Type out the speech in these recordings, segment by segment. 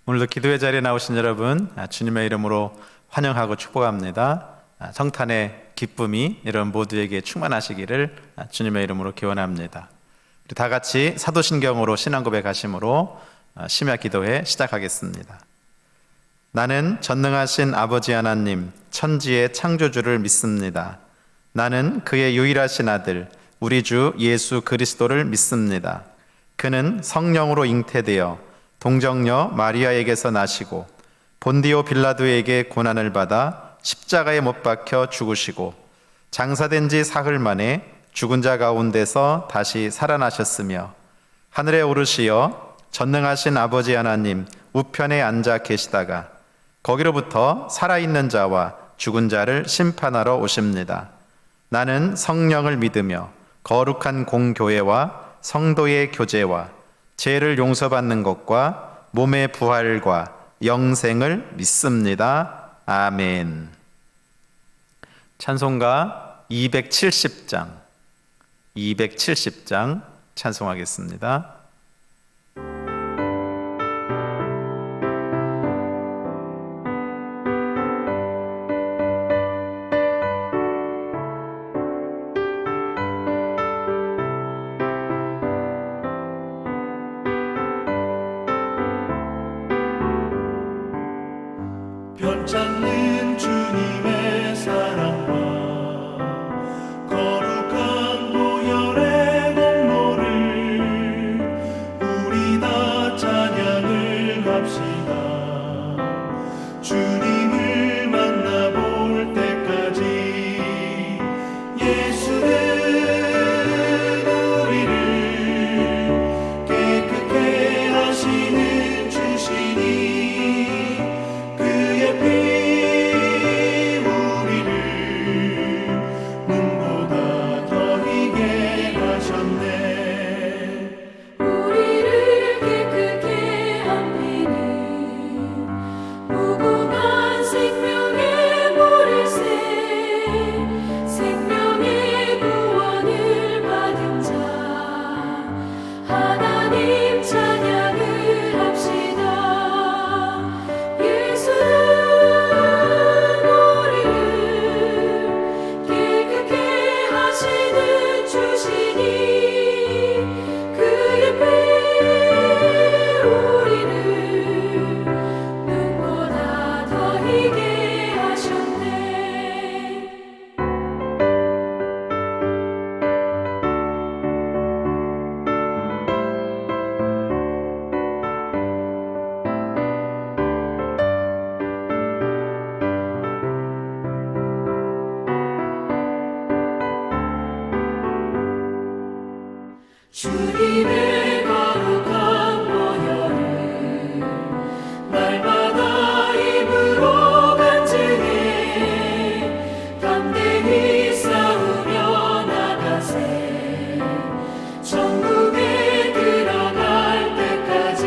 오늘도 기도의 자리에 나오신 여러분, 주님의 이름으로 환영하고 축복합니다. 성탄의 기쁨이 여러분 모두에게 충만하시기를 주님의 이름으로 기원합니다. 우리 다 같이 사도신경으로 신앙 고백하심으로 심야 기도회 시작하겠습니다. 나는 전능하신 아버지 하나님, 천지의 창조주를 믿습니다. 나는 그의 유일하신 아들, 우리 주 예수 그리스도를 믿습니다. 그는 성령으로 잉태되어 동정녀 마리아에게서 나시고 본디오 빌라도에게 고난을 받아 십자가에 못 박혀 죽으시고 장사된 지 사흘 만에 죽은 자 가운데서 다시 살아나셨으며 하늘에 오르시어 전능하신 아버지 하나님 우편에 앉아 계시다가 거기로부터 살아있는 자와 죽은 자를 심판하러 오십니다. 나는 성령을 믿으며 거룩한 공교회와 성도의 교제와 죄를 용서받는 것과 몸의 부활과 영생을 믿습니다. 아멘. 찬송가 270장 찬송하겠습니다. 변찮는 주님의 사랑과 거룩한 보혈의 공로를 우리 다 찬양을 합시다. 주님을 만나볼 때까지 예수는 우리를 깨끗게 하시는 주시니 주님의 거룩한 보혈을 날마다 입으로 간증해 담대히 싸우며 나가세. 천국에 들어갈 때까지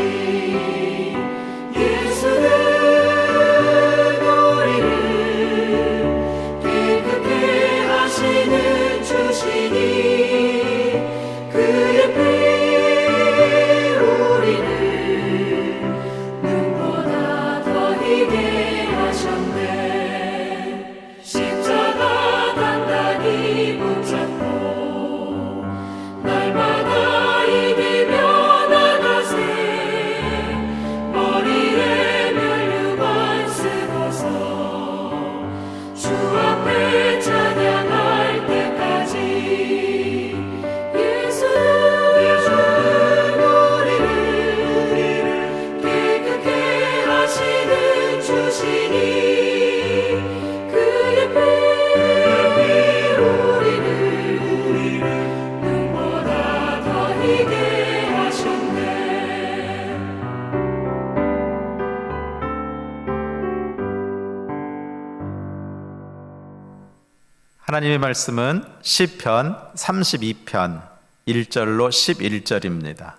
예수는 우리를 깨끗게 하시는 주시니 그의 피 우리를 눈보다 더 희게 하셨네. 십자가 단단히 붙잡고 날마다 이기며 나가세. 머리에 면류관 쓰고서 주 앞에 찬양할 때까지 하나님의 말씀은 시편 32편 1절로 11절입니다.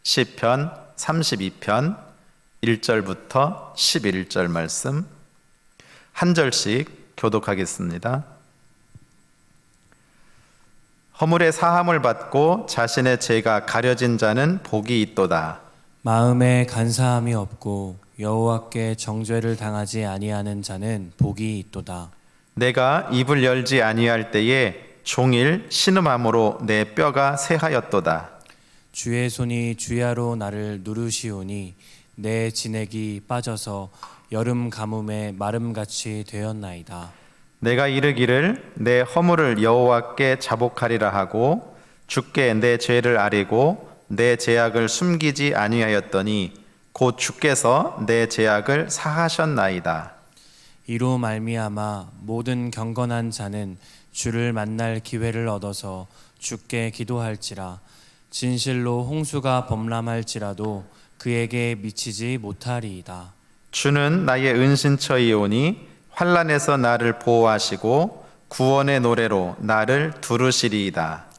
시편 32편 1절부터 11절 말씀 한 절씩 교독하겠습니다. 허물의 사함을 받고 자신의 죄가 가려진 자는 복이 있도다. 마음에 간사함이 없고 여호와께 정죄를 당하지 아니하는 자는 복이 있도다. 내가 입을 열지 아니할 때에 종일 신음함으로 내 뼈가 새하였도다. 주의 손이 주야로 나를 누르시오니 내 진액이 빠져서 여름 가뭄에 마름같이 되었나이다. 내가 이르기를 내 허물을 여호와께 자복하리라 하고 주께 내 죄를 아뢰고 내 죄악을 숨기지 아니하였더니 곧 주께서 내 죄악을 사하셨나이다. 이로 말미암아 모든 경건한 자는 주를 만날 기회를 얻어서 주께 기도할지라. 진실로 홍수가 범람할지라도 그에게 미치지 못하리이다. 주는 나의 은신처이오니 환난에서 나를 보호하시고 구원의 노래로 나를 두르시리이다.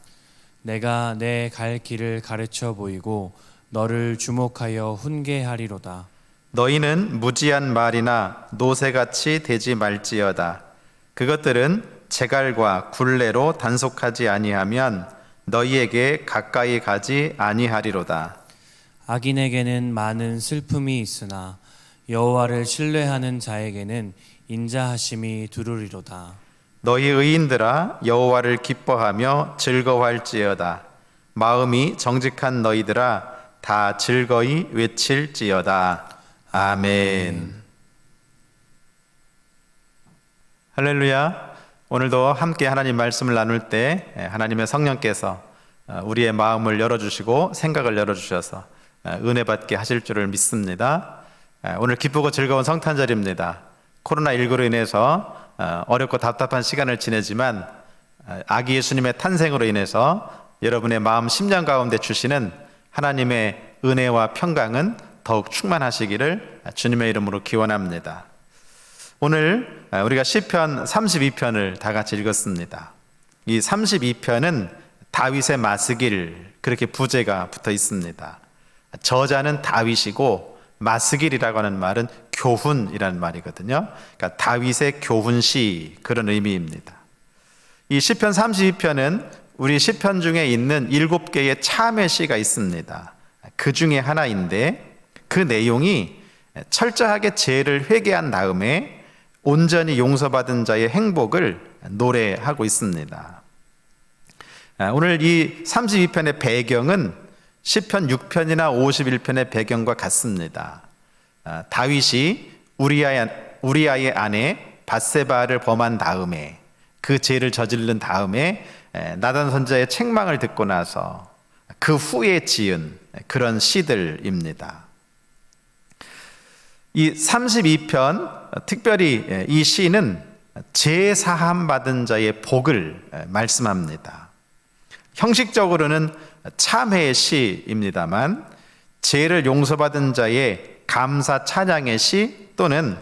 내가 내 갈 길을 가르쳐 보이고 너를 주목하여 훈계하리로다. 너희는 무지한 말이나 노새같이 되지 말지어다. 그것들은 재갈과 굴레로 단속하지 아니하면 너희에게 가까이 가지 아니하리로다. 악인에게는 많은 슬픔이 있으나 여호와를 신뢰하는 자에게는 인자하심이 두루리로다. 너희 의인들아 여호와를 기뻐하며 즐거워할지어다. 마음이 정직한 너희들아 다 즐거이 외칠지어다. 아멘. 할렐루야. 오늘도 함께 하나님 말씀을 나눌 때 하나님의 성령께서 우리의 마음을 열어주시고 생각을 열어주셔서 은혜 받게 하실 줄을 믿습니다. 오늘 기쁘고 즐거운 성탄절입니다. 코로나19로 인해서 어렵고 답답한 시간을 지내지만 아기 예수님의 탄생으로 인해서 여러분의 마음 심령 가운데 주시는 하나님의 은혜와 평강은 더욱 충만하시기를 주님의 이름으로 기원합니다. 오늘 우리가 시편 32편을 다 같이 읽었습니다. 이 32편은 다윗의 마스길, 그렇게 부제가 붙어 있습니다. 저자는 다윗이고 마스길이라고 하는 말은 교훈이라는 말이거든요. 그러니까 다윗의 교훈시, 그런 의미입니다. 이 시편 32편은 우리 시편 중에 있는 7개의 참회 시가 있습니다. 그 중에 하나인데 그 내용이 철저하게 죄를 회개한 다음에 온전히 용서받은 자의 행복을 노래하고 있습니다. 오늘 이 32편의 배경은 시편 6편이나 51편의 배경과 같습니다. 다윗이 우리아의 아내 밧세바를 범한 다음에, 그 죄를 저지른 다음에 나단 선지자의 책망을 듣고 나서 그 후에 지은 그런 시들입니다. 이 32편, 특별히 이 시는 죄 사함 받은 자의 복을 말씀합니다. 형식적으로는 참회의 시입니다만 죄를 용서받은 자의 감사 찬양의 시 또는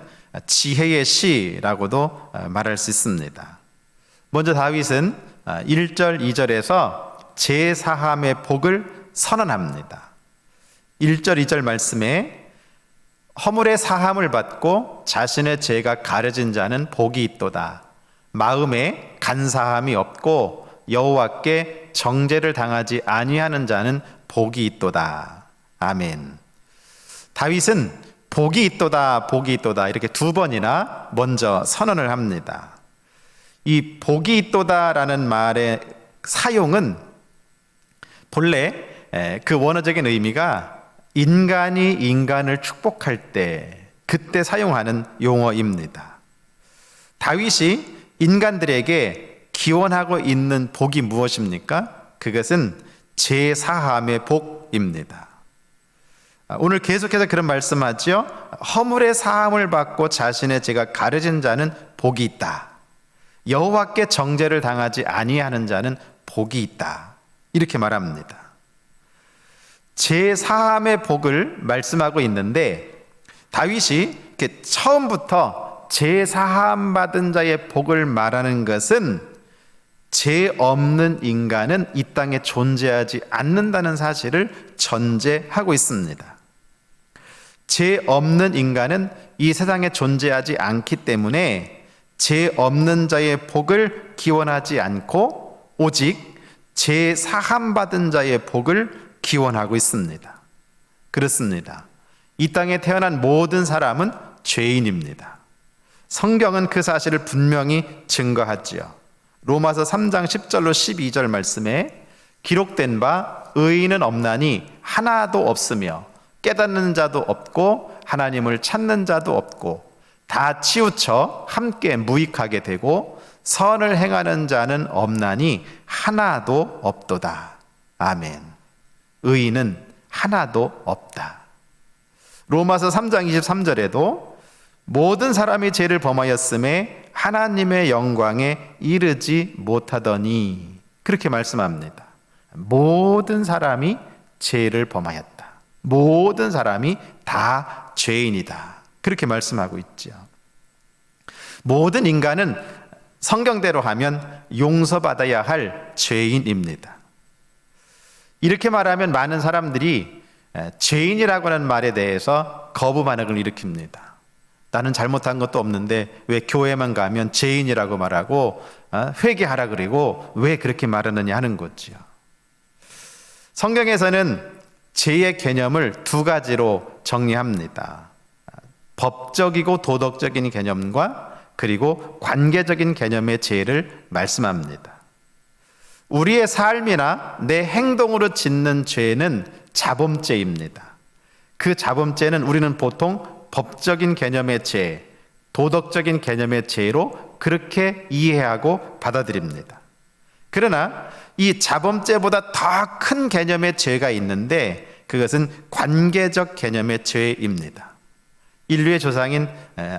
지혜의 시라고도 말할 수 있습니다. 먼저 다윗은 1절, 2절에서 죄 사함의 복을 선언합니다. 1절, 2절 말씀에 허물의 사함을 받고 자신의 죄가 가려진 자는 복이 있도다. 마음에 간사함이 없고 여호와께 정죄를 당하지 아니하는 자는 복이 있도다. 아멘. 다윗은 복이 있도다, 복이 있도다 이렇게 2번이나 먼저 선언을 합니다. 이 복이 있도다라는 말의 사용은 본래 그 원어적인 의미가 인간이 인간을 축복할 때 그때 사용하는 용어입니다. 다윗이 인간들에게 기원하고 있는 복이 무엇입니까? 그것은 죄 사함의 복입니다. 오늘 계속해서 그런 말씀하죠. 허물의 사함을 받고 자신의 죄가 가려진 자는 복이 있다. 여호와께 정죄를 당하지 아니하는 자는 복이 있다. 이렇게 말합니다. 죄 사함의 복을 말씀하고 있는데 다윗이 이렇게 처음부터 죄 사함 받은 자의 복을 말하는 것은 죄 없는 인간은 이 땅에 존재하지 않는다는 사실을 전제하고 있습니다. 죄 없는 인간은 이 세상에 존재하지 않기 때문에 죄 없는 자의 복을 기원하지 않고 오직 죄 사함 받은 자의 복을 기원하고 있습니다. 그렇습니다. 이 땅에 태어난 모든 사람은 죄인입니다. 성경은 그 사실을 분명히 증거하지요. 로마서 3장 10절로 12절 말씀에 기록된 바 의인은 없나니 하나도 없으며 깨닫는 자도 없고 하나님을 찾는 자도 없고 다 치우쳐 함께 무익하게 되고 선을 행하는 자는 없나니 하나도 없도다. 아멘. 의인은 하나도 없다. 로마서 3장 23절에도 모든 사람이 죄를 범하였음에 하나님의 영광에 이르지 못하더니 그렇게 말씀합니다. 모든 사람이 죄를 범하였다. 모든 사람이 다 죄인이다. 그렇게 말씀하고 있죠. 모든 인간은 성경대로 하면 용서받아야 할 죄인입니다. 이렇게 말하면 많은 사람들이 죄인이라고 하는 말에 대해서 거부 반응을 일으킵니다. 나는 잘못한 것도 없는데 왜 교회만 가면 죄인이라고 말하고 회개하라 그리고 왜 그렇게 말하느냐 하는 거지요. 성경에서는 죄의 개념을 두 가지로 정리합니다. 법적이고 도덕적인 개념과 그리고 관계적인 개념의 죄를 말씀합니다. 우리의 삶이나 내 행동으로 짓는 죄는 자범죄입니다. 그 자범죄는 우리는 보통 법적인 개념의 죄, 도덕적인 개념의 죄로 그렇게 이해하고 받아들입니다. 그러나 이 자범죄보다 더 큰 개념의 죄가 있는데 그것은 관계적 개념의 죄입니다. 인류의 조상인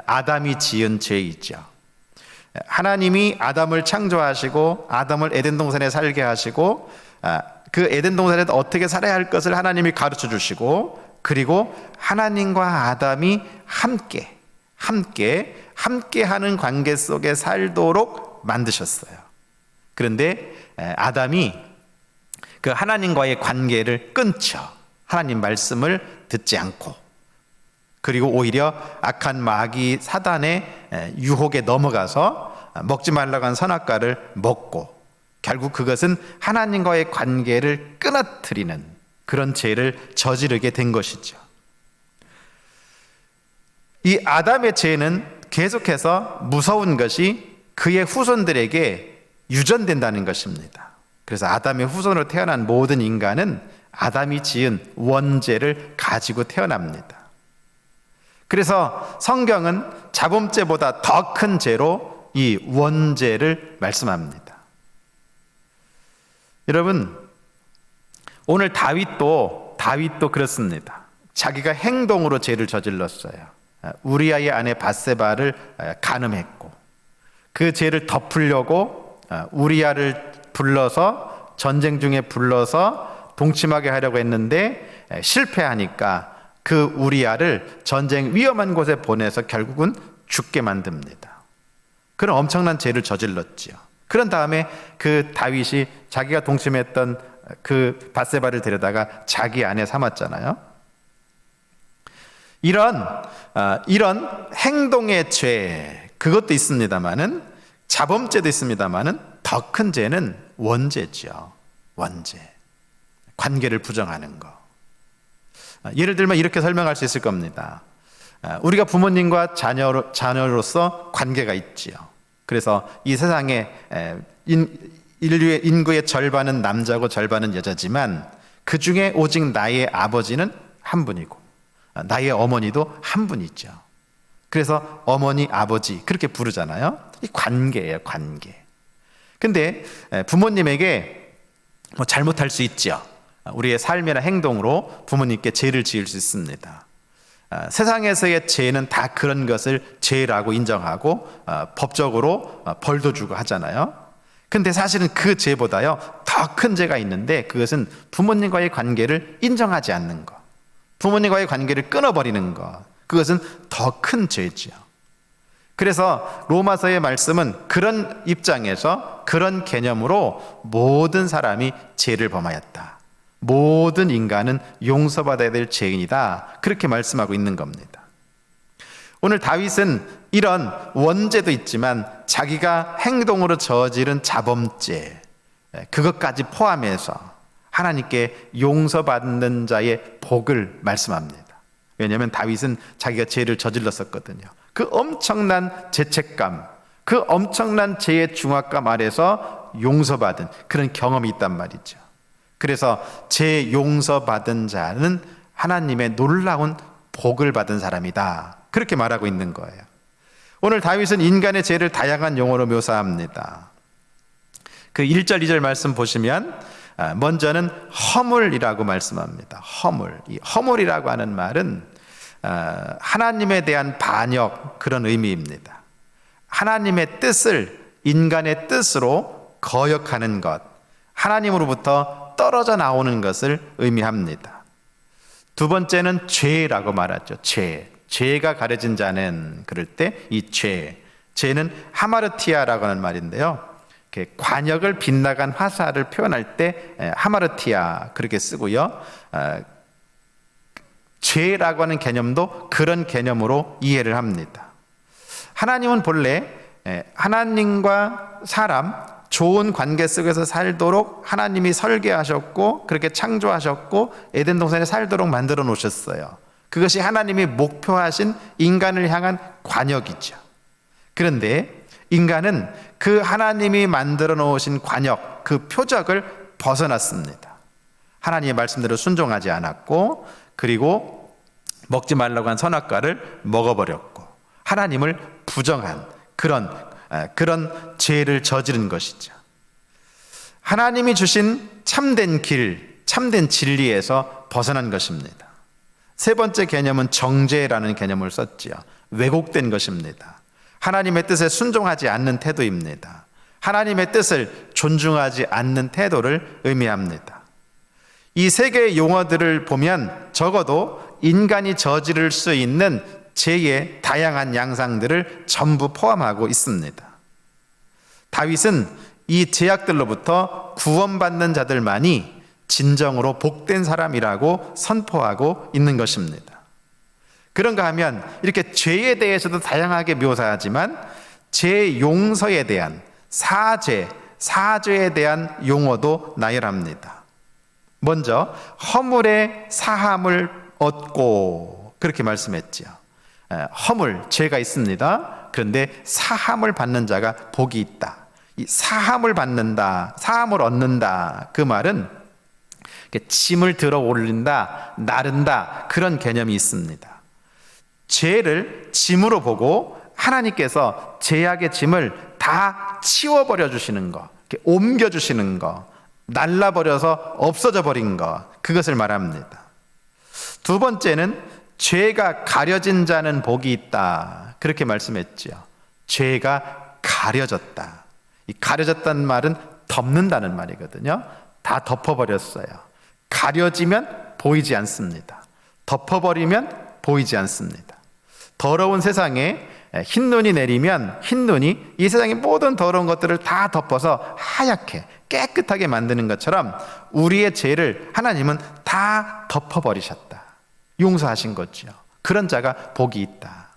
아담이 지은 죄이죠. 하나님이 아담을 창조하시고 아담을 에덴 동산에 살게 하시고 그 에덴 동산에서 어떻게 살아야 할 것을 하나님이 가르쳐 주시고 그리고 하나님과 아담이 함께 하는 관계 속에 살도록 만드셨어요. 그런데 아담이 그 하나님과의 관계를 끊죠. 하나님 말씀을 듣지 않고 그리고 오히려 악한 마귀 사단의 유혹에 넘어가서 먹지 말라고 한 선악과를 먹고 결국 그것은 하나님과의 관계를 끊어뜨리는 그런 죄를 저지르게 된 것이죠. 이 아담의 죄는 계속해서 무서운 것이 그의 후손들에게 유전된다는 것입니다. 그래서 아담의 후손으로 태어난 모든 인간은 아담이 지은 원죄를 가지고 태어납니다. 그래서 성경은 자범죄보다 더 큰 죄로 이 원죄를 말씀합니다. 여러분, 오늘 다윗도 그렇습니다. 자기가 행동으로 죄를 저질렀어요. 우리아의 아내 밧세바를 간음했고 그 죄를 덮으려고 우리아를 불러서 전쟁 중에 불러서 동침하게 하려고 했는데 실패하니까 그 우리아를 전쟁 위험한 곳에 보내서 결국은 죽게 만듭니다. 그런 엄청난 죄를 저질렀지요. 그런 다음에 그 다윗이 자기가 동침했던 그 밧세바를 데려다가 자기 아내 삼았잖아요. 이런 행동의 죄 그것도 있습니다만은 자범죄도 있습니다만은 더 큰 죄는 원죄죠. 원죄. 관계를 부정하는 거. 예를 들면 이렇게 설명할 수 있을 겁니다. 우리가 부모님과 자녀로서 관계가 있지요. 그래서 이 세상에 인류의 인구의 절반은 남자고 절반은 여자지만 그 중에 오직 나의 아버지는 한 분이고 나의 어머니도 한 분이죠. 그래서 어머니, 아버지 그렇게 부르잖아요. 이 관계예요, 관계. 근데 부모님에게 잘못할 수 있죠. 우리의 삶이나 행동으로 부모님께 죄를 지을 수 있습니다. 세상에서의 죄는 다 그런 것을 죄라고 인정하고 법적으로 벌도 주고 하잖아요. 근데 사실은 그 죄보다요 더 큰 죄가 있는데 그것은 부모님과의 관계를 인정하지 않는 것, 부모님과의 관계를 끊어버리는 것, 그것은 더 큰 죄죠. 그래서 로마서의 말씀은 그런 입장에서 그런 개념으로 모든 사람이 죄를 범하였다. 모든 인간은 용서받아야 될 죄인이다. 그렇게 말씀하고 있는 겁니다. 오늘 다윗은 이런 원죄도 있지만 자기가 행동으로 저지른 자범죄 그것까지 포함해서 하나님께 용서받는 자의 복을 말씀합니다. 왜냐하면 다윗은 자기가 죄를 저질렀었거든요. 그 엄청난 죄책감, 그 엄청난 죄의 중압감 아래서 용서받은 그런 경험이 있단 말이죠. 그래서 죄 용서받은 자는 하나님의 놀라운 복을 받은 사람이다, 그렇게 말하고 있는 거예요. 오늘 다윗은 인간의 죄를 다양한 용어로 묘사합니다. 그 1절 2절 말씀 보시면 먼저는 허물이라고 말씀합니다. 허물. 이 허물이라고 하는 말은 하나님에 대한 반역, 그런 의미입니다. 하나님의 뜻을 인간의 뜻으로 거역하는 것, 하나님으로부터 떨어져 나오는 것을 의미합니다. 두 번째는 죄라고 말하죠. 죄가 가려진 자는, 그럴 때 이 죄는 하마르티아라고 하는 말인데요, 관역을 빗나간 화살을 표현할 때 하마르티아 그렇게 쓰고요. 죄라고 하는 개념도 그런 개념으로 이해를 합니다. 하나님은 본래 하나님과 사람 좋은 관계 속에서 살도록 하나님이 설계하셨고 그렇게 창조하셨고 에덴 동산에 살도록 만들어 놓으셨어요. 그것이 하나님이 목표하신 인간을 향한 관역이죠. 그런데 인간은 그 하나님이 만들어 놓으신 관역, 그 표적을 벗어났습니다. 하나님의 말씀대로 순종하지 않았고, 그리고 먹지 말라고 한 선악과를 먹어버렸고, 하나님을 부정한 그런 죄를 저지른 것이죠. 하나님이 주신 참된 길, 참된 진리에서 벗어난 것입니다. 세 번째 개념은 정죄라는 개념을 썼지요. 왜곡된 것입니다. 하나님의 뜻에 순종하지 않는 태도입니다. 하나님의 뜻을 존중하지 않는 태도를 의미합니다. 이 세 개의 용어들을 보면 적어도 인간이 저지를 수 있는 죄의 다양한 양상들을 전부 포함하고 있습니다. 다윗은 이 죄악들로부터 구원받는 자들만이 진정으로 복된 사람이라고 선포하고 있는 것입니다. 그런가 하면 이렇게 죄에 대해서도 다양하게 묘사하지만 죄 용서에 대한 사죄에 대한 용어도 나열합니다. 먼저 허물의 사함을 얻고, 그렇게 말씀했지요. 허물, 죄가 있습니다. 그런데 사함을 받는 자가 복이 있다. 이 사함을 받는다, 사함을 얻는다, 그 말은 짐을 들어 올린다, 나른다, 그런 개념이 있습니다. 죄를 짐으로 보고 하나님께서 죄악의 짐을 다 치워버려 주시는 거, 옮겨 주시는 거, 날라버려서 없어져 버린 거, 그것을 말합니다. 두 번째는 죄가 가려진 자는 복이 있다, 그렇게 말씀했지요. 죄가 가려졌다. 이 가려졌다는 말은 덮는다는 말이거든요. 다 덮어버렸어요. 가려지면 보이지 않습니다. 덮어버리면 보이지 않습니다. 더러운 세상에 흰 눈이 내리면 흰 눈이 이 세상의 모든 더러운 것들을 다 덮어서 하얗게 깨끗하게 만드는 것처럼 우리의 죄를 하나님은 다 덮어버리셨다. 용서하신 거죠. 그런 자가 복이 있다.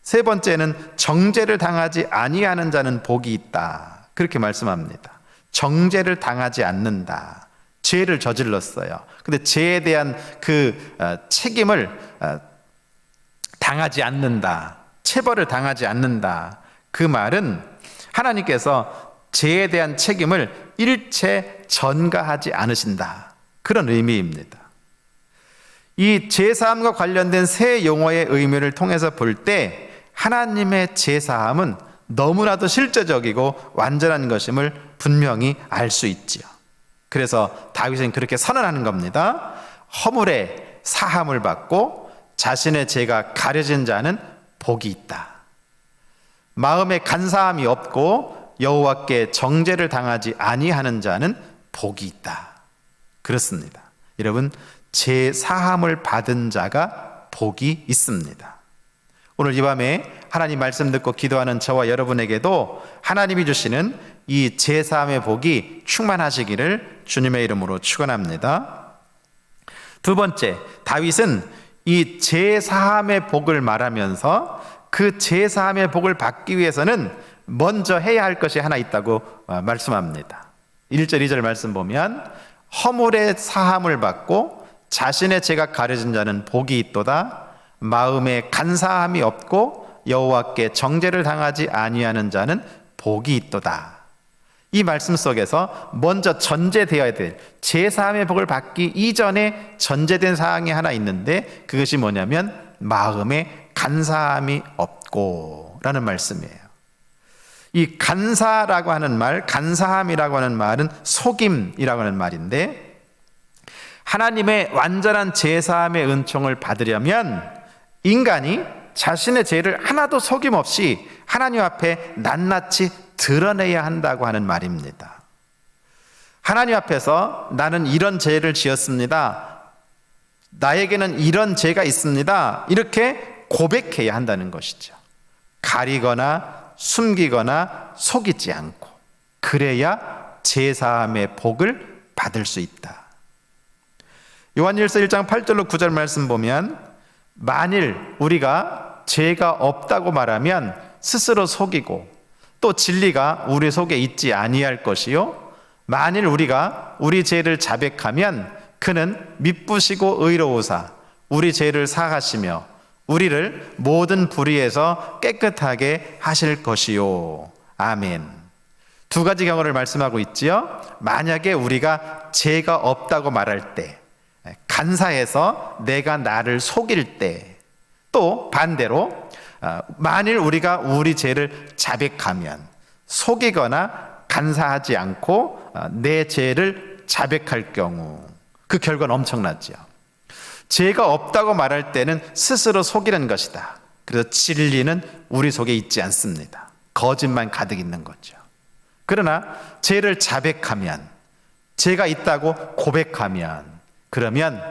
세 번째는 정죄를 당하지 아니하는 자는 복이 있다, 그렇게 말씀합니다. 정죄를 당하지 않는다. 죄를 저질렀어요. 근데 죄에 대한 그 책임을 당하지 않는다, 체벌을 당하지 않는다, 그 말은 하나님께서 죄에 대한 책임을 일체 전가하지 않으신다, 그런 의미입니다. 이 죄사함과 관련된 세 용어의 의미를 통해서 볼 때 하나님의 죄사함은 너무나도 실제적이고 완전한 것임을 분명히 알 수 있지요. 그래서 다윗은 그렇게 선언하는 겁니다. 허물의 사함을 받고 자신의 죄가 가려진 자는 복이 있다. 마음에 간사함이 없고 여호와께 정죄를 당하지 아니하는 자는 복이 있다. 그렇습니다. 여러분, 죄 사함을 받은 자가 복이 있습니다. 오늘 이 밤에 하나님 말씀 듣고 기도하는 저와 여러분에게도 하나님이 주시는 이 죄 사함의 복이 충만하시기를 주님의 이름으로 축원합니다. 두 번째, 다윗은 이 죄 사함의 복을 말하면서 그 죄 사함의 복을 받기 위해서는 먼저 해야 할 것이 하나 있다고 말씀합니다. 1절 2절 말씀 보면 허물의 사함을 받고 자신의 죄가 가려진 자는 복이 있도다. 마음에 간사함이 없고 여호와께 정죄를 당하지 아니하는 자는 복이 있도다. 이 말씀 속에서 먼저 전제되어야 될 제사함의 복을 받기 이전에 전제된 사항이 하나 있는데, 그것이 뭐냐면 마음에 간사함이 없고 라는 말씀이에요. 이 간사라고 하는 말, 간사함이라고 하는 말은 속임이라고 하는 말인데, 하나님의 완전한 제사함의 은총을 받으려면 인간이 자신의 죄를 하나도 속임없이 하나님 앞에 낱낱이 드러내야 한다고 하는 말입니다. 하나님 앞에서 나는 이런 죄를 지었습니다, 나에게는 이런 죄가 있습니다, 이렇게 고백해야 한다는 것이죠. 가리거나 숨기거나 속이지 않고, 그래야 제사함의 복을 받을 수 있다. 요한일서 1장 8절로 9절 말씀 보면, 만일 우리가 죄가 없다고 말하면 스스로 속이고 또 진리가 우리 속에 있지 아니할 것이요, 만일 우리가 우리 죄를 자백하면 그는 미쁘시고 의로우사 우리 죄를 사하시며 우리를 모든 불의에서 깨끗하게 하실 것이요. 아멘. 두 가지 경우를 말씀하고 있지요. 만약에 우리가 죄가 없다고 말할 때, 간사해서 내가 나를 속일 때, 또 반대로 만일 우리가 우리 죄를 자백하면, 속이거나 간사하지 않고 내 죄를 자백할 경우, 그 결과는 엄청나죠. 죄가 없다고 말할 때는 스스로 속이는 것이다. 그래서 진리는 우리 속에 있지 않습니다. 거짓만 가득 있는 거죠. 그러나 죄를 자백하면, 죄가 있다고 고백하면, 그러면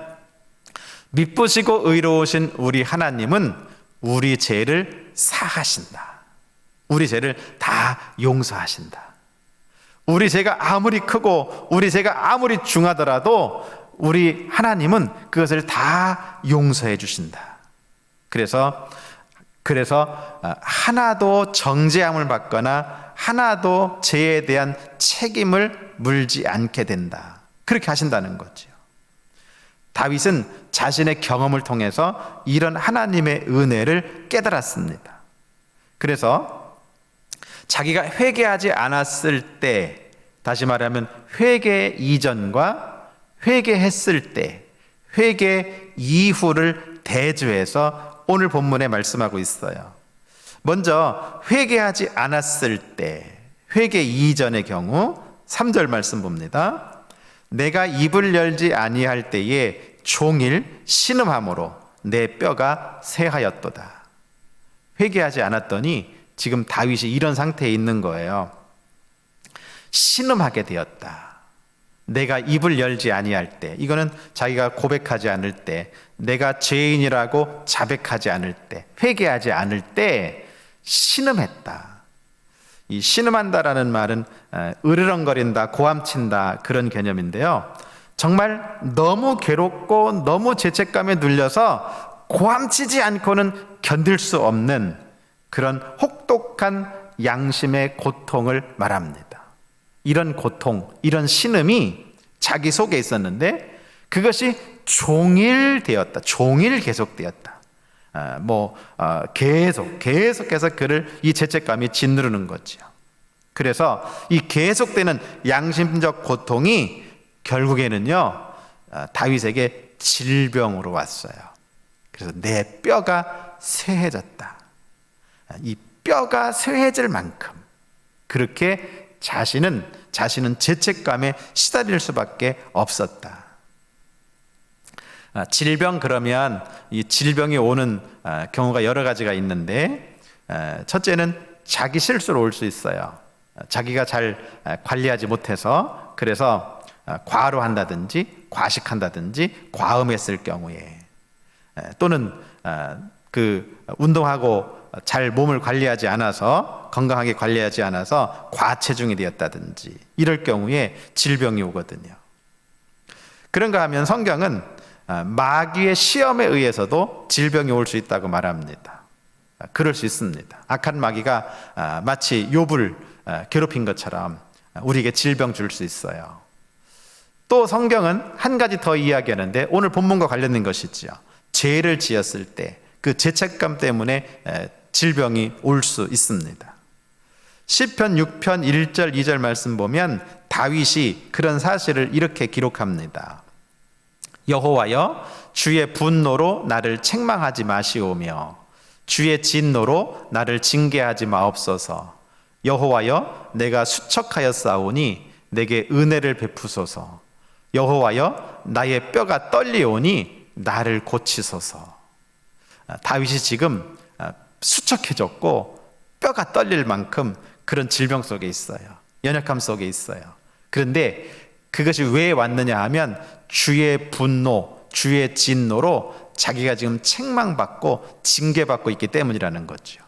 미쁘시고 의로우신 우리 하나님은 우리 죄를 사하신다. 우리 죄를 다 용서하신다. 우리 죄가 아무리 크고 우리 죄가 아무리 중하더라도 우리 하나님은 그것을 다 용서해 주신다. 그래서 하나도 정죄함을 받거나 하나도 죄에 대한 책임을 물지 않게 된다. 그렇게 하신다는 거죠. 다윗은 자신의 경험을 통해서 이런 하나님의 은혜를 깨달았습니다. 그래서 자기가 회개하지 않았을 때, 다시 말하면 회개 이전과 회개했을 때, 회개 이후를 대조해서 오늘 본문에 말씀하고 있어요. 먼저 회개하지 않았을 때, 회개 이전의 경우 3절 말씀 봅니다. 내가 입을 열지 아니할 때에 종일 신음함으로 내 뼈가 쇠하였도다. 회개하지 않았더니 지금 다윗이 이런 상태에 있는 거예요. 신음하게 되었다. 내가 입을 열지 아니할 때, 이거는 자기가 고백하지 않을 때, 내가 죄인이라고 자백하지 않을 때, 회개하지 않을 때 신음했다. 이 신음한다라는 말은 으르렁거린다, 고함친다, 그런 개념인데요. 정말 너무 괴롭고 너무 죄책감에 눌려서 고함치지 않고는 견딜 수 없는 그런 혹독한 양심의 고통을 말합니다. 이런 고통, 이런 신음이 자기 속에 있었는데 그것이 종일 되었다. 종일 계속되었다. 계속해서 그를 이 죄책감이 짓누르는 거죠. 그래서 이 계속되는 양심적 고통이 결국에는요, 다윗에게 질병으로 왔어요. 그래서 내 뼈가 쇠해졌다. 이 뼈가 쇠해질 만큼 그렇게 자신은 죄책감에 시달릴 수밖에 없었다. 질병, 그러면 이 질병이 오는 경우가 여러 가지가 있는데, 첫째는 자기 실수로 올 수 있어요. 자기가 잘 관리하지 못해서, 그래서 과로한다든지 과식한다든지 과음했을 경우에, 또는 운동하고 잘 몸을 관리하지 않아서, 건강하게 관리하지 않아서 과체중이 되었다든지, 이럴 경우에 질병이 오거든요. 그런가 하면 성경은 마귀의 시험에 의해서도 질병이 올 수 있다고 말합니다. 그럴 수 있습니다. 악한 마귀가 마치 욥을 괴롭힌 것처럼 우리에게 질병 줄 수 있어요. 또 성경은 한 가지 더 이야기하는데 오늘 본문과 관련된 것이지요. 죄를 지었을 때 그 죄책감 때문에 질병이 올 수 있습니다. 시편 6편 1절 2절 말씀 보면 다윗이 그런 사실을 이렇게 기록합니다. 여호와여, 주의 분노로 나를 책망하지 마시오며 주의 진노로 나를 징계하지 마옵소서. 여호와여, 내가 수척하였사오니 내게 은혜를 베푸소서. 여호와여, 나의 뼈가 떨리오니 나를 고치소서. 다윗이 지금 수척해졌고 뼈가 떨릴 만큼 그런 질병 속에 있어요. 연약함 속에 있어요. 그런데 그것이 왜 왔느냐 하면 주의 분노, 주의 진노로 자기가 지금 책망받고 징계받고 있기 때문이라는 거죠.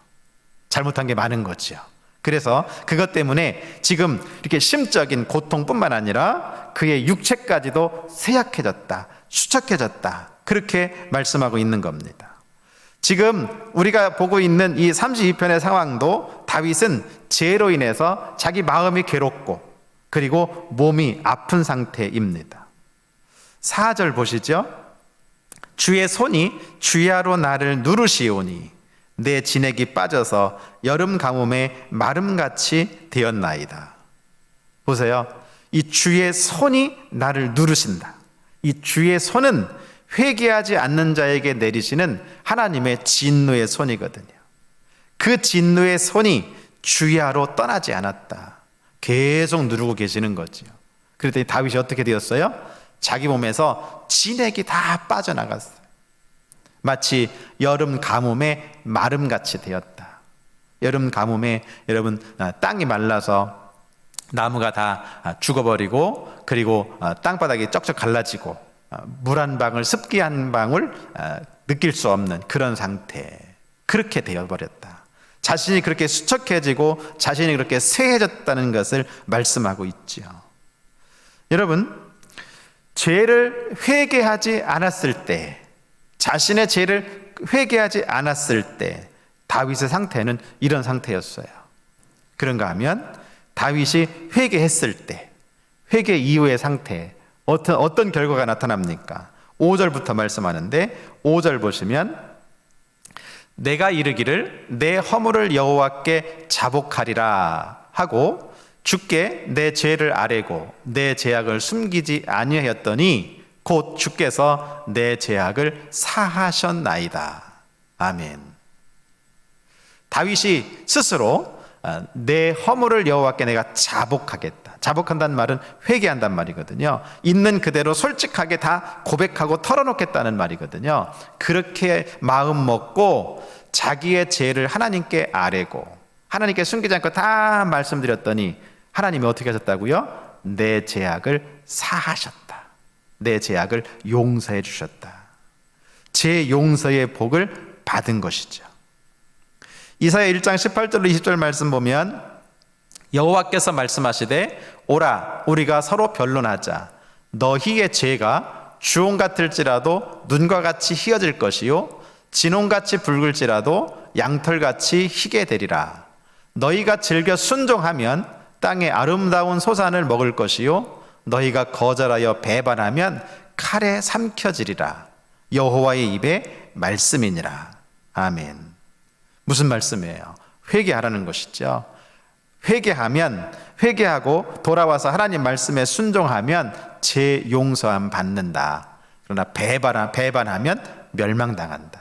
잘못한 게 많은 거죠. 그래서 그것 때문에 지금 이렇게 심적인 고통뿐만 아니라 그의 육체까지도 쇠약해졌다, 수척해졌다, 그렇게 말씀하고 있는 겁니다. 지금 우리가 보고 있는 이 32편의 상황도 다윗은 죄로 인해서 자기 마음이 괴롭고 그리고 몸이 아픈 상태입니다. 4절 보시죠. 주의 손이 주야로 나를 누르시오니 내 진액이 빠져서 여름 가뭄에 마름같이 되었나이다. 보세요. 이 주의 손이 나를 누르신다. 이 주의 손은 회개하지 않는 자에게 내리시는 하나님의 진노의 손이거든요. 그 진노의 손이 주야로 떠나지 않았다. 계속 누르고 계시는 거죠. 그랬더니 다윗이 어떻게 되었어요? 자기 몸에서 진액이 다 빠져나갔어요. 마치 여름 가뭄에 마름같이 되었다. 여름 가뭄에 여러분 땅이 말라서 나무가 다 죽어버리고 그리고 땅바닥이 쩍쩍 갈라지고 물 한 방울, 습기 한 방울 느낄 수 없는 그런 상태, 그렇게 되어버렸다. 자신이 그렇게 수척해지고 자신이 그렇게 쇠해졌다는 것을 말씀하고 있죠. 여러분, 죄를 회개하지 않았을 때, 자신의 죄를 회개하지 않았을 때 다윗의 상태는 이런 상태였어요. 그런가 하면 다윗이 회개했을 때, 회개 이후의 상태, 어떤 결과가 나타납니까? 5절부터 말씀하는데 5절 보시면 내가 이르기를 내 허물을 여호와께 자복하리라 하고 주께 내 죄를 아뢰고 내 죄악을 숨기지 아니하였더니 곧 주께서 내 죄악을 사하셨나이다. 아멘. 다윗이 스스로 내 허물을 여호와께 내가 자복하겠다. 자복한다는 말은 회개한다는 말이거든요. 있는 그대로 솔직하게 다 고백하고 털어놓겠다는 말이거든요. 그렇게 마음 먹고 자기의 죄를 하나님께 아뢰고 하나님께 숨기지 않고 다 말씀드렸더니 하나님이 어떻게 하셨다고요? 내 죄악을 사하셨다. 내 죄악을 용서해 주셨다. 제 용서의 복을 받은 것이죠. 이사야 1장 18절로 20절 말씀 보면 여호와께서 말씀하시되 오라 우리가 서로 변론하자. 너희의 죄가 주홍 같을지라도 눈과 같이 희어질 것이요 진홍같이 붉을지라도 양털같이 희게 되리라. 너희가 즐겨 순종하면 땅의 아름다운 소산을 먹을 것이요 너희가 거절하여 배반하면 칼에 삼켜지리라. 여호와의 입의 말씀이니라. 아멘. 무슨 말씀이에요? 회개하라는 것이죠. 회개하고 돌아와서 하나님 말씀에 순종하면 죄 용서함 받는다. 그러나 배반하면 멸망당한다.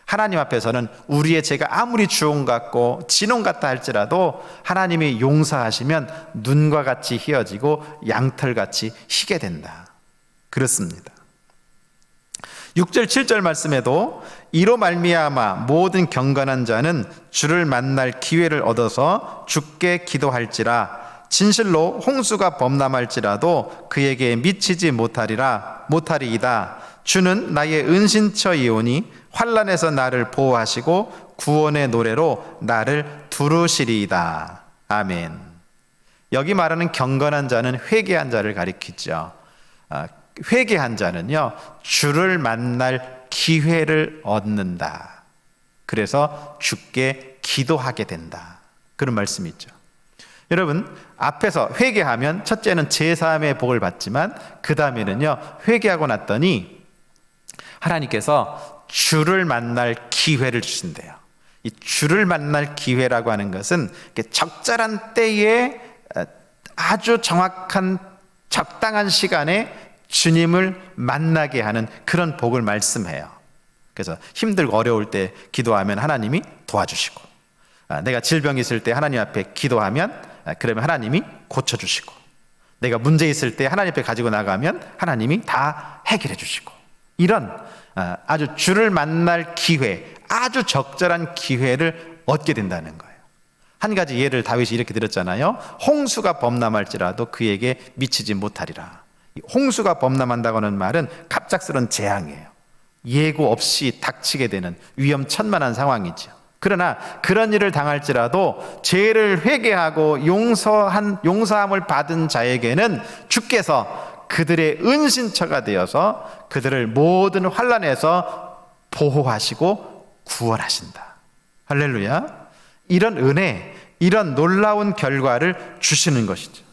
하나님 앞에서는 우리의 죄가 아무리 주홍 같고 진홍 같다 할지라도 하나님이 용서하시면 눈과 같이 희어지고 양털같이 희게 된다. 그렇습니다. 6절 7절 말씀에도 이로 말미암아 모든 경건한 자는 주를 만날 기회를 얻어서 주께 기도할지라. 진실로 홍수가 범람할지라도 그에게 미치지 못하리이다. 주는 나의 은신처이오니 환난에서 나를 보호하시고 구원의 노래로 나를 두루시리이다. 아멘. 여기 말하는 경건한 자는 회개한 자를 가리키죠. 회개한 자는요, 주를 만날 기회를 얻는다. 그래서 주께 기도하게 된다. 그런 말씀이 있죠. 여러분, 앞에서 회개하면 첫째는 제3의 복을 받지만 그 다음에는요, 회개하고 났더니 하나님께서 주를 만날 기회를 주신대요. 이 주를 만날 기회라고 하는 것은 적절한 때에 아주 정확한 적당한 시간에 주님을 만나게 하는 그런 복을 말씀해요. 그래서 힘들고 어려울 때 기도하면 하나님이 도와주시고, 내가 질병이 있을 때 하나님 앞에 기도하면 그러면 하나님이 고쳐주시고, 내가 문제 있을 때 하나님 앞에 가지고 나가면 하나님이 다 해결해 주시고, 이런 아주 주를 만날 기회, 아주 적절한 기회를 얻게 된다는 거예요. 한 가지 예를 다윗이 이렇게 들었잖아요. 홍수가 범람할지라도 그에게 미치지 못하리라. 홍수가 범람한다고 하는 말은 갑작스러운 재앙이에요. 예고 없이 닥치게 되는 위험천만한 상황이죠. 그러나 그런 일을 당할지라도 죄를 회개하고 용서함을 받은 자에게는 주께서 그들의 은신처가 되어서 그들을 모든 환난에서 보호하시고 구원하신다. 할렐루야. 이런 은혜, 이런 놀라운 결과를 주시는 것이죠.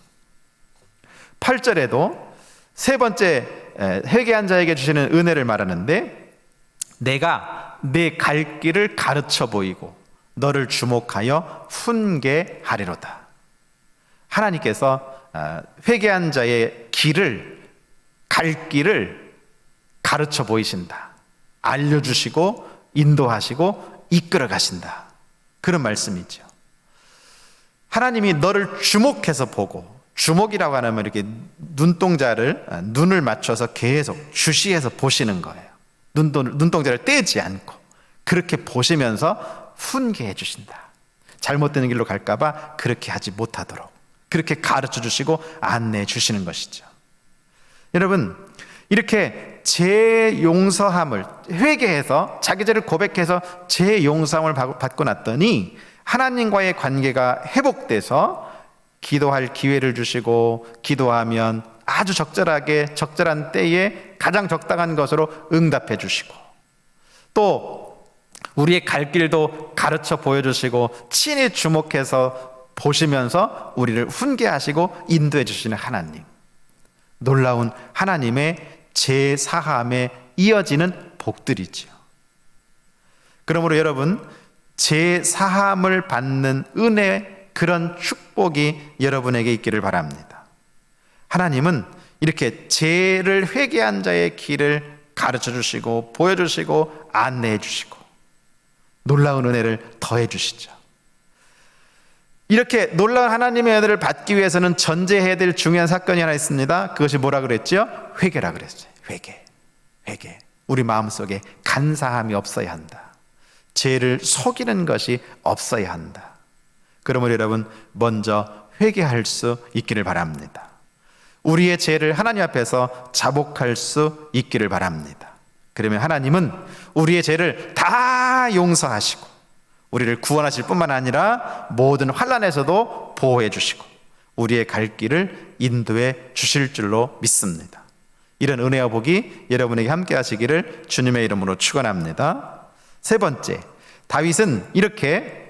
8절에도 세 번째 회개한 자에게 주시는 은혜를 말하는데, 내가 내 갈 길을 가르쳐 보이고 너를 주목하여 훈계하리로다. 하나님께서 회개한 자의 갈 길을 가르쳐 보이신다. 알려주시고 인도하시고 이끌어 가신다. 그런 말씀이죠. 하나님이 너를 주목해서 보고, 주목이라고 하면 이렇게 눈을 맞춰서 계속 주시해서 보시는 거예요. 눈동자를 떼지 않고 그렇게 보시면서 훈계해 주신다. 잘못되는 길로 갈까봐 그렇게 하지 못하도록 그렇게 가르쳐 주시고 안내해 주시는 것이죠. 여러분, 이렇게 죄 용서함을 회개해서 자기 죄를 고백해서 죄 용서함을 받고 났더니 하나님과의 관계가 회복돼서 기도할 기회를 주시고, 기도하면 아주 적절하게 적절한 때에 가장 적당한 것으로 응답해 주시고, 또 우리의 갈 길도 가르쳐 보여주시고 친히 주목해서 보시면서 우리를 훈계하시고 인도해 주시는 하나님, 놀라운 하나님의 제사함에 이어지는 복들이죠. 그러므로 여러분, 제사함을 받는 은혜, 그런 축복이 여러분에게 있기를 바랍니다. 하나님은 이렇게 죄를 회개한 자의 길을 가르쳐 주시고 보여주시고 안내해 주시고 놀라운 은혜를 더해 주시죠. 이렇게 놀라운 하나님의 은혜를 받기 위해서는 전제해야 될 중요한 사건이 하나 있습니다. 그것이 뭐라 그랬죠? 회개라 그랬어요. 회개. 우리 마음속에 간사함이 없어야 한다. 죄를 속이는 것이 없어야 한다. 그러므로 여러분, 먼저 회개할 수 있기를 바랍니다. 우리의 죄를 하나님 앞에서 자복할 수 있기를 바랍니다. 그러면 하나님은 우리의 죄를 다 용서하시고 우리를 구원하실 뿐만 아니라 모든 환난에서도 보호해 주시고 우리의 갈 길을 인도해 주실 줄로 믿습니다. 이런 은혜와 복이 여러분에게 함께 하시기를 주님의 이름으로 축원합니다. 세 번째, 다윗은 이렇게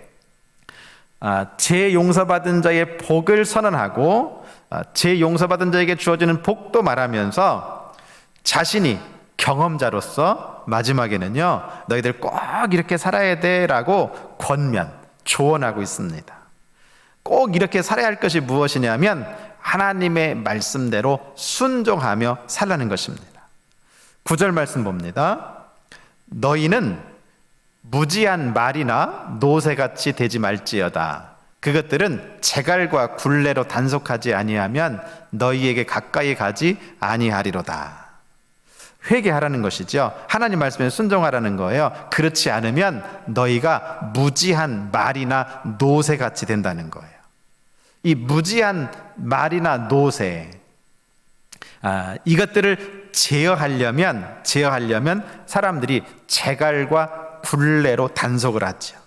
죄 용서받은 자의 복을 선언하고 죄 용서받은 자에게 주어지는 복도 말하면서 자신이 경험자로서 마지막에는요, 너희들 꼭 이렇게 살아야 돼라고 권면, 조언하고 있습니다. 꼭 이렇게 살아야 할 것이 무엇이냐면 하나님의 말씀대로 순종하며 살라는 것입니다. 9절 말씀 봅니다. 너희는 무지한 말이나 노새같이 되지 말지어다. 그것들은 재갈과 굴레로 단속하지 아니하면 너희에게 가까이 가지 아니하리로다. 회개하라는 것이죠. 하나님 말씀에 순종하라는 거예요. 그렇지 않으면 너희가 무지한 말이나 노새같이 된다는 거예요. 이 무지한 말이나 노새, 이것들을 제어하려면 사람들이 재갈과 굴레로 단속을 하죠.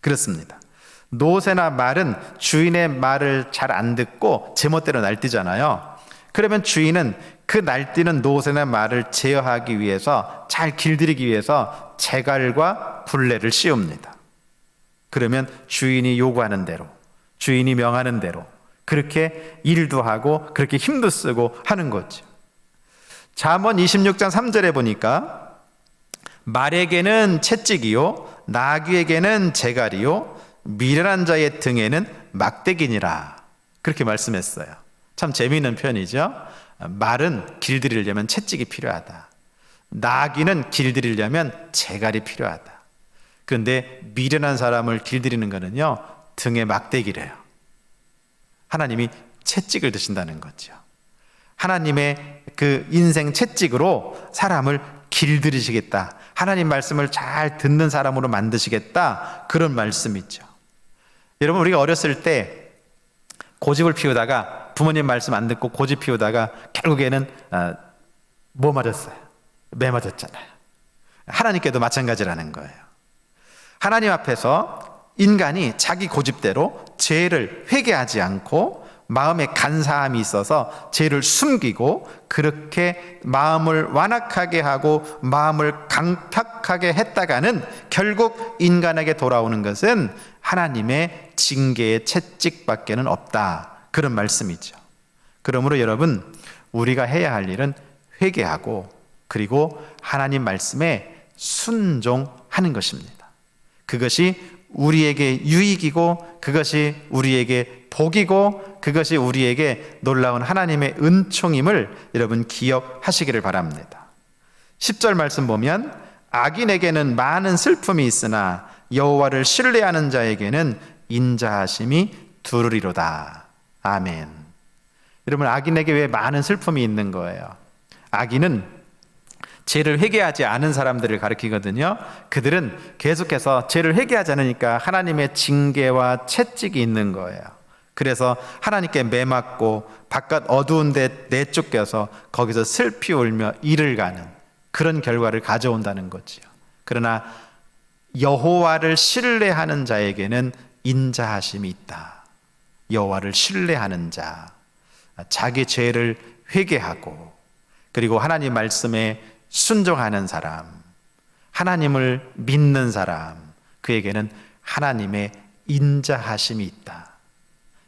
그렇습니다. 노새나 말은 주인의 말을 잘 안 듣고 제멋대로 날뛰잖아요. 그러면 주인은 그 날뛰는 노새나 말을 제어하기 위해서, 잘 길들이기 위해서 재갈과 굴레를 씌웁니다. 그러면 주인이 요구하는 대로, 주인이 명하는 대로 그렇게 일도 하고 그렇게 힘도 쓰고 하는 거죠. 잠언 26장 3절에 보니까 말에게는 채찍이요 나귀에게는 재갈이요 미련한 자의 등에는 막대기니라, 그렇게 말씀했어요. 참 재미있는 표현이죠. 말은 길들이려면 채찍이 필요하다. 나귀는 길들이려면 재갈이 필요하다. 그런데 미련한 사람을 길들이는 거는요, 등에 막대기래요. 하나님이 채찍을 드신다는 거죠. 하나님의 그 인생 채찍으로 사람을 길들이시겠다. 하나님 말씀을 잘 듣는 사람으로 만드시겠다. 그런 말씀이죠. 여러분, 우리가 어렸을 때 고집을 피우다가 부모님 말씀 안 듣고 고집 피우다가 결국에는 뭐 맞았어요? 매 맞았잖아요. 하나님께도 마찬가지라는 거예요. 하나님 앞에서 인간이 자기 고집대로 죄를 회개하지 않고 마음에 간사함이 있어서 죄를 숨기고 그렇게 마음을 완악하게 하고 마음을 강팍하게 했다가는 결국 인간에게 돌아오는 것은 하나님의 징계의 채찍밖에는 없다. 그런 말씀이죠. 그러므로 여러분, 우리가 해야 할 일은 회개하고 그리고 하나님 말씀에 순종하는 것입니다. 그것이 우리에게 유익이고 그것이 우리에게 복이고 그것이 우리에게 놀라운 하나님의 은총임을 여러분 기억하시기를 바랍니다. 10절 말씀 보면 악인에게는 많은 슬픔이 있으나 여호와를 신뢰하는 자에게는 인자하심이 두루리로다. 아멘. 여러분, 악인에게 왜 많은 슬픔이 있는 거예요? 악인은 죄를 회개하지 않은 사람들을 가리키거든요. 그들은 계속해서 죄를 회개하지 않으니까 하나님의 징계와 채찍이 있는 거예요. 그래서 하나님께 매맞고 바깥 어두운 데 내쫓겨서 거기서 슬피 울며 이를 가는 그런 결과를 가져온다는 거지요. 그러나 여호와를 신뢰하는 자에게는 인자하심이 있다. 여호와를 신뢰하는 자, 자기 죄를 회개하고 그리고 하나님 말씀에 순종하는 사람, 하나님을 믿는 사람, 그에게는 하나님의 인자하심이 있다.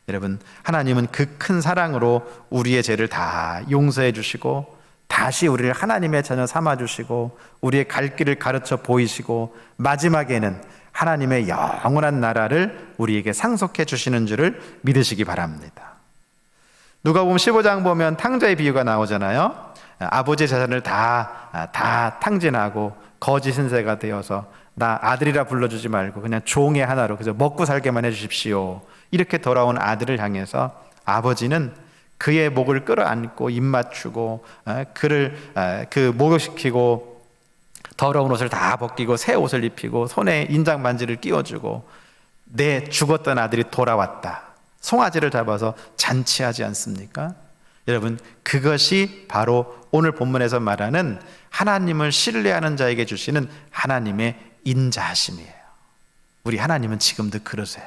여러분, 하나님은 그 큰 사랑으로 우리의 죄를 다 용서해 주시고 다시 우리를 하나님의 자녀 삼아 주시고 우리의 갈 길을 가르쳐 보이시고 마지막에는 하나님의 영원한 나라를 우리에게 상속해 주시는 줄을 믿으시기 바랍니다. 누가복음 15장 보면 탕자의 비유가 나오잖아요. 아버지의 재산을 다 탕진하고 거짓 신세가 되어서 나 아들이라 불러주지 말고 그냥 종의 하나로 그저 먹고 살게만 해주십시오. 이렇게 돌아온 아들을 향해서 아버지는 그의 목을 끌어안고 입 맞추고 그를 목욕시키고 더러운 옷을 다 벗기고 새 옷을 입히고 손에 인장 반지를 끼워주고 내 죽었던 아들이 돌아왔다. 송아지를 잡아서 잔치하지 않습니까? 여러분, 그것이 바로 오늘 본문에서 말하는 하나님을 신뢰하는 자에게 주시는 하나님의 인자하심이에요. 우리 하나님은 지금도 그러세요.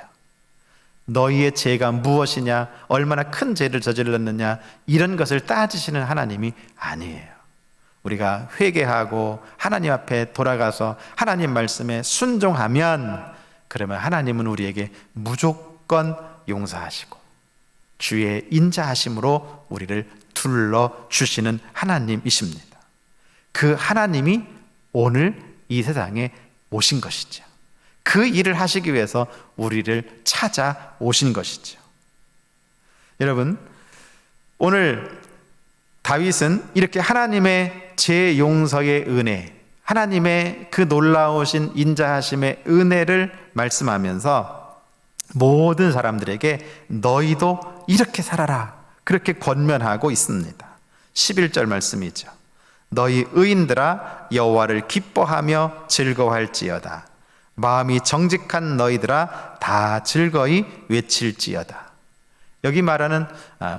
너희의 죄가 무엇이냐, 얼마나 큰 죄를 저질렀느냐, 이런 것을 따지시는 하나님이 아니에요. 우리가 회개하고 하나님 앞에 돌아가서 하나님 말씀에 순종하면 그러면 하나님은 우리에게 무조건 용서하시고 주의 인자하심으로 우리를 둘러주시는 하나님이십니다. 그 하나님이 오늘 이 세상에 오신 것이죠. 그 일을 하시기 위해서 우리를 찾아오신 것이죠. 여러분, 오늘 다윗은 이렇게 하나님의 죄 용서의 은혜, 하나님의 그 놀라우신 인자하심의 은혜를 말씀하면서 모든 사람들에게 너희도 이렇게 살아라, 그렇게 권면하고 있습니다. 11절 말씀이죠. 너희 의인들아 여호와를 기뻐하며 즐거워할지어다. 마음이 정직한 너희들아 다 즐거이 외칠지어다. 여기 말하는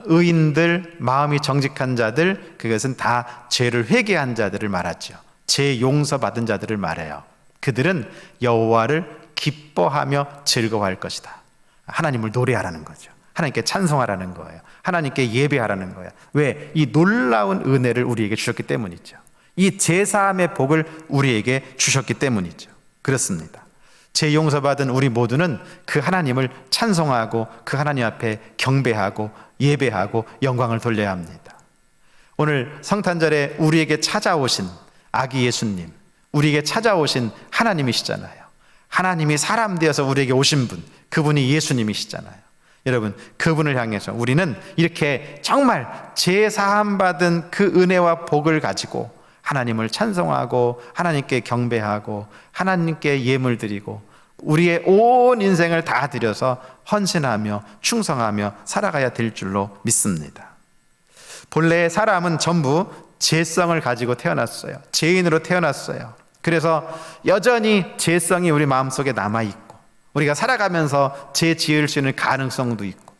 의인들, 마음이 정직한 자들, 그것은 다 죄를 회개한 자들을 말하죠. 죄 용서받은 자들을 말해요. 그들은 여호와를 기뻐하며 즐거워할 것이다. 하나님을 노래하라는 거죠. 하나님께 찬송하라는 거예요. 하나님께 예배하라는 거예요. 왜? 이 놀라운 은혜를 우리에게 주셨기 때문이죠. 이 제사함의 복을 우리에게 주셨기 때문이죠. 그렇습니다. 죄 용서받은 우리 모두는 그 하나님을 찬송하고 그 하나님 앞에 경배하고 예배하고 영광을 돌려야 합니다. 오늘 성탄절에 우리에게 찾아오신 아기 예수님, 우리에게 찾아오신 하나님이시잖아요. 하나님이 사람 되어서 우리에게 오신 분, 그분이 예수님이시잖아요. 여러분, 그분을 향해서 우리는 이렇게 정말 죄 사함 받은 그 은혜와 복을 가지고 하나님을 찬송하고 하나님께 경배하고 하나님께 예물 드리고 우리의 온 인생을 다 드려서 헌신하며 충성하며 살아가야 될 줄로 믿습니다. 본래 사람은 전부 죄성을 가지고 태어났어요. 죄인으로 태어났어요. 그래서 여전히 죄성이 우리 마음속에 남아있고 우리가 살아가면서 죄 지을 수 있는 가능성도 있고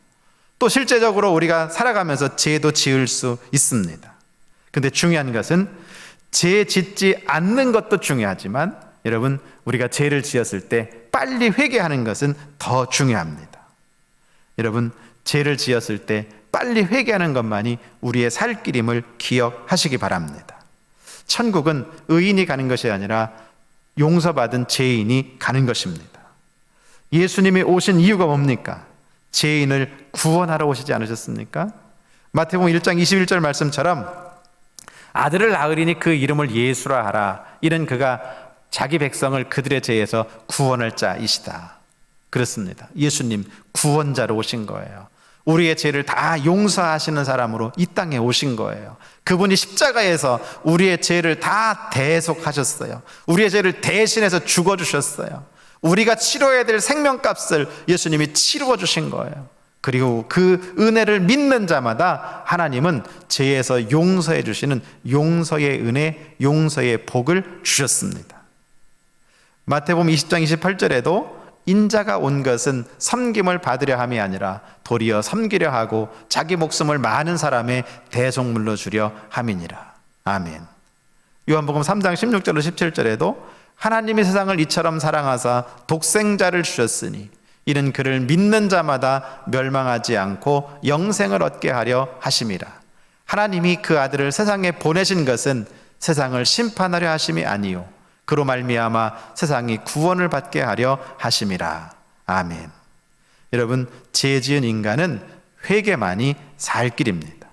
또 실제적으로 우리가 살아가면서 죄도 지을 수 있습니다. 근데 중요한 것은 죄 짓지 않는 것도 중요하지만 여러분, 우리가 죄를 지었을 때 빨리 회개하는 것은 더 중요합니다. 여러분, 죄를 지었을 때 빨리 회개하는 것만이 우리의 살 길임을 기억하시기 바랍니다. 천국은 의인이 가는 것이 아니라 용서받은 죄인이 가는 것입니다. 예수님이 오신 이유가 뭡니까? 죄인을 구원하러 오시지 않으셨습니까? 마태복음 1장 21절 말씀처럼 아들을 낳으리니 그 이름을 예수라 하라. 이는 그가 자기 백성을 그들의 죄에서 구원할 자이시다. 그렇습니다. 예수님 구원자로 오신 거예요. 우리의 죄를 다 용서하시는 사람으로 이 땅에 오신 거예요. 그분이 십자가에서 우리의 죄를 다 대속하셨어요. 우리의 죄를 대신해서 죽어주셨어요. 우리가 치러야 될 생명값을 예수님이 치루어 주신 거예요. 그리고 그 은혜를 믿는 자마다 하나님은 죄에서 용서해 주시는 용서의 은혜, 용서의 복을 주셨습니다. 마태복음 20장 28절에도 인자가 온 것은 섬김을 받으려 함이 아니라 도리어 섬기려 하고 자기 목숨을 많은 사람의 대속물로 주려 함이니라. 아멘. 요한복음 3장 16절로 17절에도 하나님이 세상을 이처럼 사랑하사 독생자를 주셨으니 이는 그를 믿는 자마다 멸망하지 않고 영생을 얻게 하려 하심이라. 하나님이 그 아들을 세상에 보내신 것은 세상을 심판하려 하심이 아니요 그로 말미암아 세상이 구원을 받게 하려 하심이라. 아멘. 여러분, 죄 지은 인간은 회개만이 살 길입니다.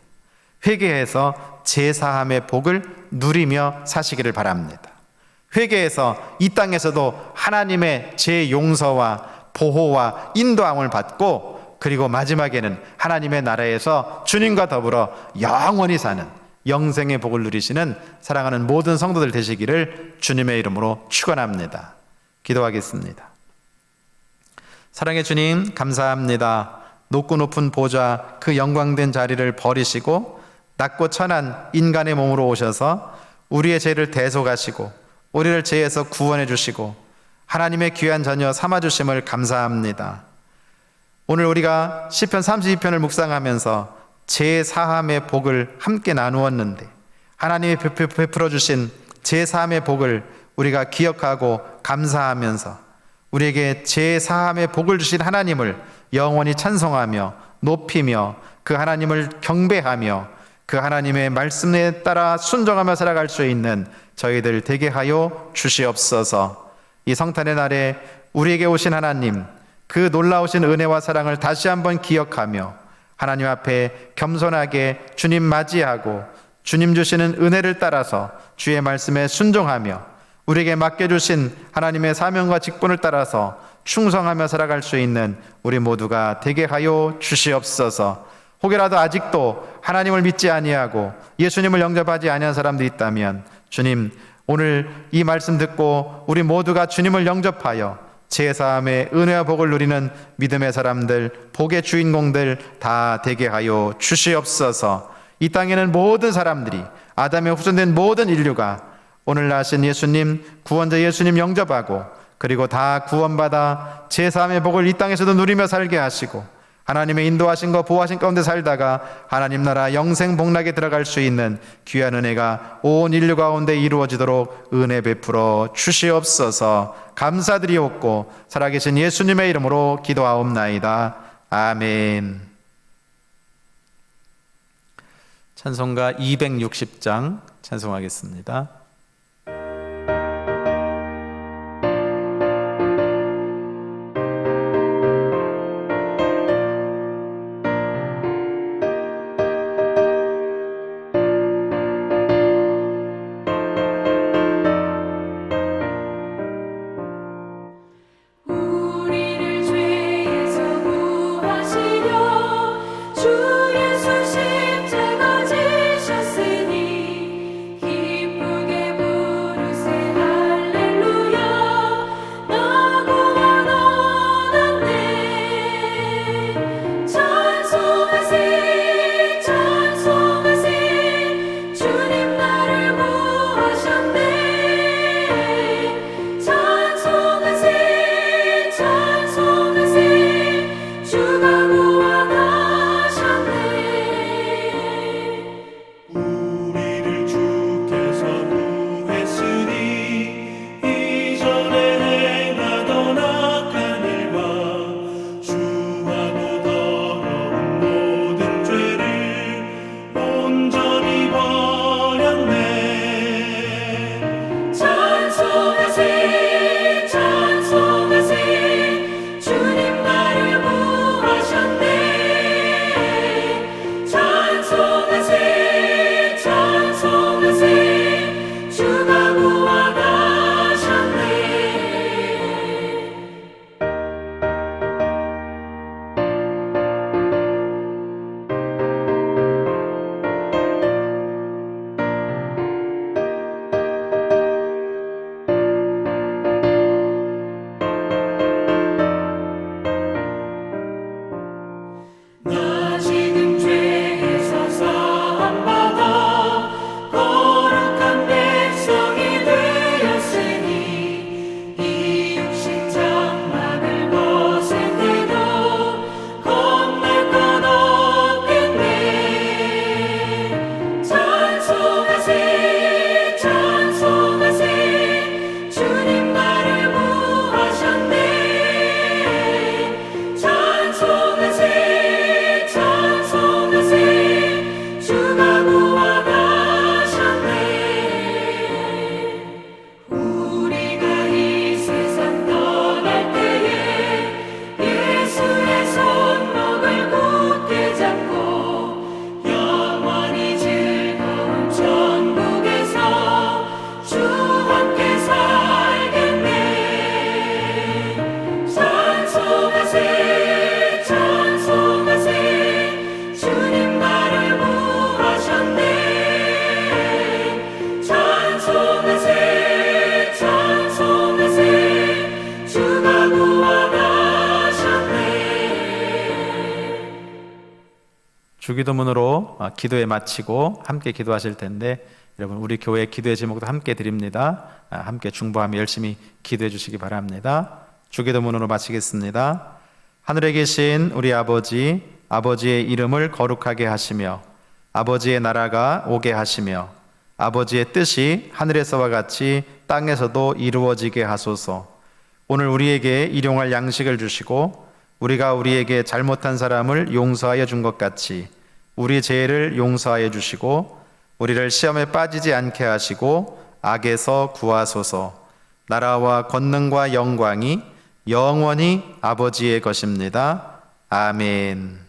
회개해서 죄 사함의 복을 누리며 사시기를 바랍니다. 회개해서 이 땅에서도 하나님의 죄 용서와 보호와 인도함을 받고 그리고 마지막에는 하나님의 나라에서 주님과 더불어 영원히 사는 영생의 복을 누리시는 사랑하는 모든 성도들 되시기를 주님의 이름으로 축원합니다. 기도하겠습니다. 사랑의 주님, 감사합니다. 높고 높은 보좌 그 영광된 자리를 버리시고 낮고 천한 인간의 몸으로 오셔서 우리의 죄를 대속하시고 우리를 죄에서 구원해 주시고 하나님의 귀한 자녀 삼아 주심을 감사합니다. 오늘 우리가 시편 32편을 묵상하면서 죄 사함의 복을 함께 나누었는데 하나님이 베풀어 주신 죄 사함의 복을 우리가 기억하고 감사하면서 우리에게 죄 사함의 복을 주신 하나님을 영원히 찬송하며 높이며 그 하나님을 경배하며 그 하나님의 말씀에 따라 순종하며 살아갈 수 있는 저희들 되게 하여 주시옵소서. 이 성탄의 날에 우리에게 오신 하나님, 그 놀라우신 은혜와 사랑을 다시 한번 기억하며 하나님 앞에 겸손하게 주님 맞이하고 주님 주시는 은혜를 따라서 주의 말씀에 순종하며 우리에게 맡겨주신 하나님의 사명과 직분을 따라서 충성하며 살아갈 수 있는 우리 모두가 되게 하여 주시옵소서. 혹여라도 아직도 하나님을 믿지 아니하고 예수님을 영접하지 아니한 사람도 있다면 주님, 오늘 이 말씀 듣고 우리 모두가 주님을 영접하여 제사함의 은혜와 복을 누리는 믿음의 사람들, 복의 주인공들 다 되게 하여 주시옵소서. 이 땅에는 모든 사람들이 아담의 후손된 모든 인류가 오늘 나신 예수님, 구원자 예수님 영접하고 그리고 다 구원받아 제사함의 복을 이 땅에서도 누리며 살게 하시고 하나님의 인도하신 것 보호하신 가운데 살다가 하나님 나라 영생 복락에 들어갈 수 있는 귀한 은혜가 온 인류 가운데 이루어지도록 은혜 베풀어 주시옵소서. 감사드리옵고 살아계신 예수님의 이름으로 기도하옵나이다. 아멘. 찬송가 260장 찬송하겠습니다. 주기도문으로 기도에 마치고 함께 기도하실 텐데 여러분 우리 교회 기도의 제목도 함께 드립니다. 함께 중보하며 열심히 기도해 주시기 바랍니다. 주기도문으로 마치겠습니다. 하늘에 계신 우리 아버지, 아버지의 이름을 거룩하게 하시며 아버지의 나라가 오게 하시며 아버지의 뜻이 하늘에서와 같이 땅에서도 이루어지게 하소서. 오늘 우리에게 일용할 양식을 주시고 우리가 우리에게 잘못한 사람을 용서하여 준 것 같이 우리 죄를 용서하여 주시고 우리를 시험에 빠지지 않게 하시고 악에서 구하소서. 나라와 권능과 영광이 영원히 아버지의 것입니다. 아멘.